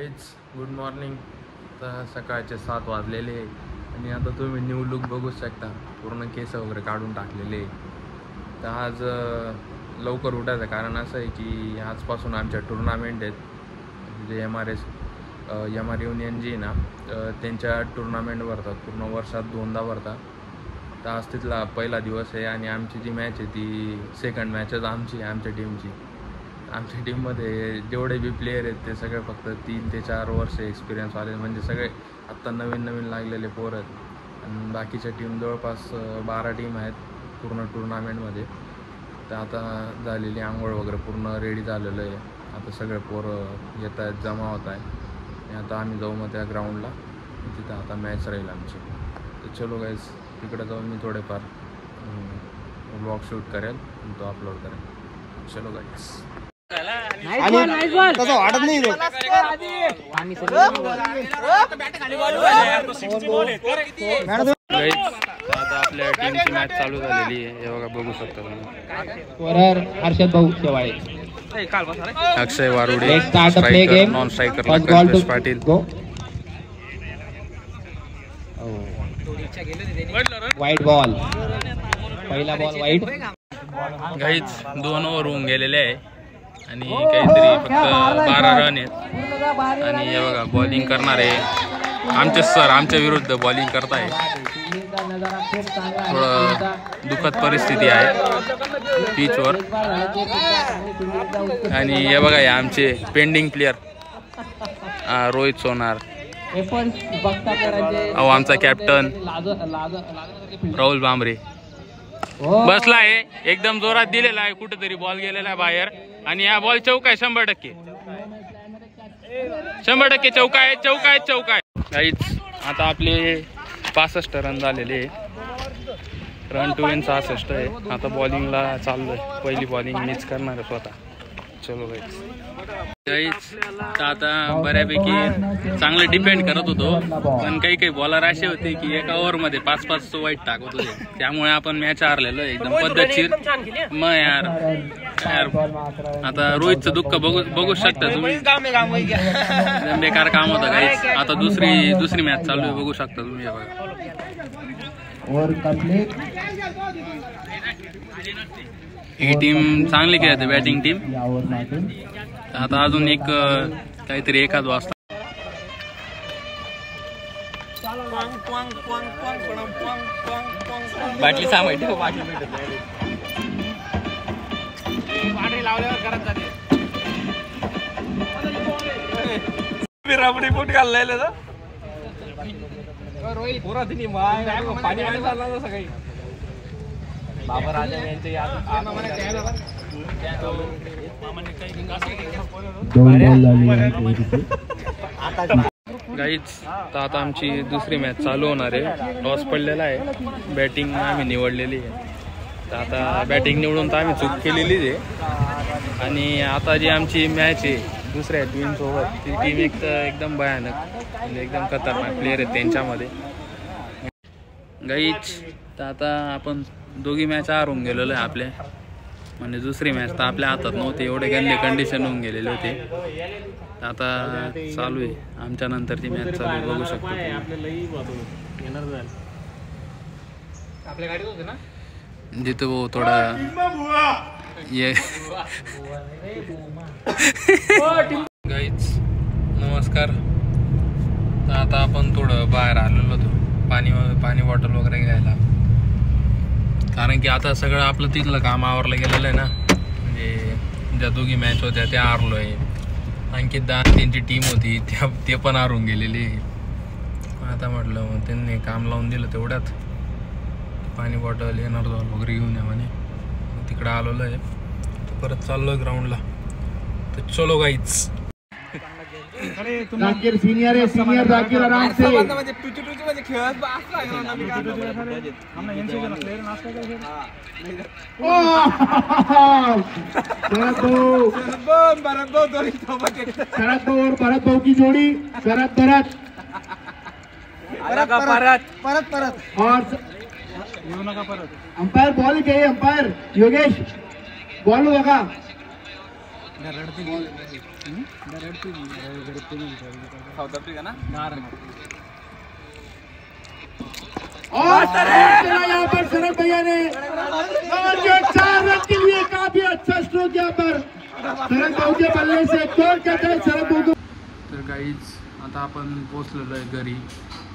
Guys good morning. तर सकाळचे 7 वाजलेले आणि आता तुम्ही न्यू लुक बघू शकता. पूर्ण केस वगैरे काढून टाकलेले. तर आज लवकर उठायचं कारण असं आहे की आजपासून आमच्या टुर्नामेंट आहेत. जे एम आर युनियन जी आहे ना, त्यांच्या टुर्नामेंट भरतात. पूर्ण वर्षात 2दा भरतात. तर आज तिथला पहिला दिवस आहे आणि आमची जी मॅच आहे ती सेकंड मॅचच आमची आहे, आमच्या टीमची. आमच्या टीममध्ये जेवढे बी प्लेयर आहेत ते सगळे फक्त 3 ते 4 वर्ष एक्सपिरियन्स आले, म्हणजे सगळे आत्ता नवीन लागलेले पोरं आहेत. आणि बाकीच्या टीम जवळपास 12 टीम आहेत पूर्ण टुर्नामेंटमध्ये. तर आता झालेली आंघोळ वगैरे पूर्ण रेडी झालेलं आहे. आता सगळे पोरं येत आहेत, जमा होत आहे आणि आता आम्ही जाऊ मग त्या ग्राउंडला. तिथं आता मॅच राहील आमची. तर चलो गाईज, तिकडे जाऊन मी थोडेफार ब्लॉग शूट करेल आणि तो अपलोड करेल. चलो गाईज. तसं वाटत नाही आता आपल्या टीमची मॅच चालू झालेली आहे. हे बघा, बघू शकता तुम्ही. हर्षद भाऊ शेवाळे, अक्षय वारुडे, नॉन स्ट्रायकर कल्पेश पाटील. वाईट बॉल, पहिला बॉल वाईट. काहीच 2 ओव्हर होऊन गेलेले आहे आणि काहीतरी फक्त 12 रन आहेत. आणि हे बघा, बॉलिंग करणार आहे आमचे सर आमच्या विरुद्ध बॉलिंग करताय. थोडं दुःखद परिस्थिती आहे पिचवर. आणि हे बघा, हे आमचे पेंडिंग प्लेयर रोहित सोनार, आमचा कॅप्टन राहुल बांबरे बसला आहे. एकदम जोरात दिलेला आहे, कुठेतरी बॉल गेलेला आहे बाहेर. आणि हा बॉल चौका आहे, 100% चौका आहे, चौका आहे, चौका आहे. काहीच आता आपले 65 रन झालेले. रन टू विन 66 आहे. आता बॉलिंगला चाललोय. पहिली बॉलिंग मीच करणार आहे स्वतः. चलो गाईच. तर आता बऱ्यापैकी चांगलं डिपेंड करत होतो, पण काही बॉलर असे होते की एका ओव्हरमध्ये 5-5 वाईट टाकत होते. त्यामुळे आपण मॅच हारलेलो एकदम पद्धतशीर. मग यार आता रोहितचं दुःख बघू शकता तुम्ही. बेकार काम होतं गाईच. आता दुसरी मॅच चालू आहे, बघू शकता तुम्ही. ही टीम चांगली खेळते, बॅटिंग टीम. आता अजून एक काहीतरी एखाद वाजता बाटली सांभाळते. राबडी फूट घाललेलं पुरा तिने पाणी चालला सकाळी. बाबा राजा यांचे गाईच. तर आता आमची दुसरी मॅच चालू होणार आहे. टॉस पडलेला आहे, बॅटिंग आम्ही निवडलेली आहे. तर आता बॅटिंग निवडून तर आम्ही चूक केलेलीच आहे. आणि आता जी आमची मॅच आहे दुसऱ्या टीमसोबत, ती टीम एकदम भयानक, म्हणजे एकदम खतरनाक प्लेयर आहेत त्यांच्यामध्ये गाईच. तर आता आपण दोघी मॅच हारून गेलेलो आहे आपल्या, म्हणजे दुसरी मॅच तर आपल्या हातात नव्हती. एवढे गंदे कंडिशन होऊन गेलेले होते. तर आता चालू आहे आमच्या नंतरची मॅच चालू आहे, बघू शकतो. जिथे भाऊ थोडा ये गाईच नमस्कार. तर आता आपण थोडं बाहेर आलेलो होतो पाणी बॉटल वगैरे घ्यायला. कारण की आता सगळं आपलं तिथलं काम आवरलं गेलेलं आहे ना. म्हणजे ज्या दोघी मॅच होत्या त्या हारलो आहे. आणखी त्यांची टीम होती ते पण हारून गेलेली. आता म्हटलं मग त्यांनी काम लावून दिलं तेवढ्यात. पाणी बॉटल येणार वगैरे घेऊन या म्हणे. तिकडं आलेलो आहे. तर परत चाललो ग्राउंडला. तर चलो गाईच. जाकीर सीनियर है, सीनियर जाकीर आराम से. म्हणजे टुची म्हणजे खेळत भरत भाऊ की जोड़ी. भरत और अंपायर बॉल चाहिए. अंपायर योगेश बॉल बघा. साऊथ आफ्रिका ना और चला यहाँ पर शरद भैया ने 4 रन के लिए काफी अच्छा स्ट्रोक यहाँ पर शरद भाऊ के बल्ले से तोड़ करते हैं शरद भाऊ को। तर काहीच आता आपण पोचलेलो आहे घरी,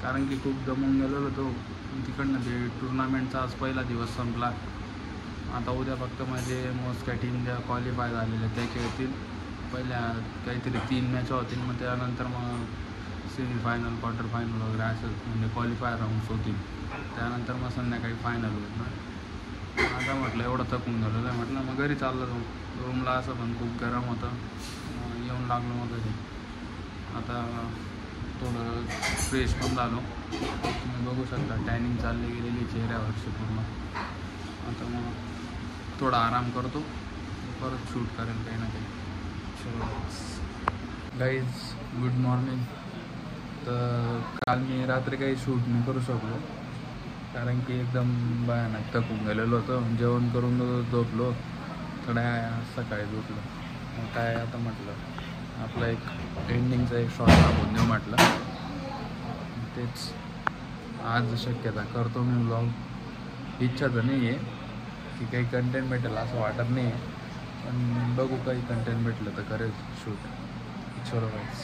कारण की खूप दमून गेलेलो होतो तिकडनं. ते टुर्नामेंटचा आज पहिला दिवस संपला. आता उद्या फक्त माझे मोजक्या टीम ज्या क्वालिफाय झालेल्या त्या खेळतील. पहिल्या काहीतरी 3 मॅच होतील, मग त्यानंतर मग सेमीफायनल, क्वार्टर फायनल वगैरे असं म्हणजे क्वालिफायर राऊंड्स होतील. त्यानंतर मग संध्याकाळी फायनल होईल ना. आता म्हटलं एवढं थकून गेलेलं आहे, म्हटलं मग घरी चाललं जाऊ. रूमला असं पण खूप गरम होतं, येऊन लागलो मग घरी. आता थोडं फ्रेश पण झालो. तुम्ही बघू शकता टॅनिंग चालली गेलेली चेहऱ्यावरची पूर्ण. आता मग थोडा आराम करतो, परत शूट करेल काही ना काही. Guys good morning. तर काल मी रात्री काही शूट नाही करू शकलो, कारण की एकदम भयानक थकून गेलेलो होतो. जेवण करून झोपलो, थोड्या सकाळी झोपलो. मग काय आता म्हटलं आपलं एक एंडिंगचा एक शॉट टाकून देऊ म्हटलं. तेच आज शक्यता करतो मी व्लॉग. इच्छा तर नाही आहे की काही कंटेंट भेटेल असं वाटत नाही आहे, पण बघू काही कंटेंट भेटलं तर करेल शूट. चलो गाईज.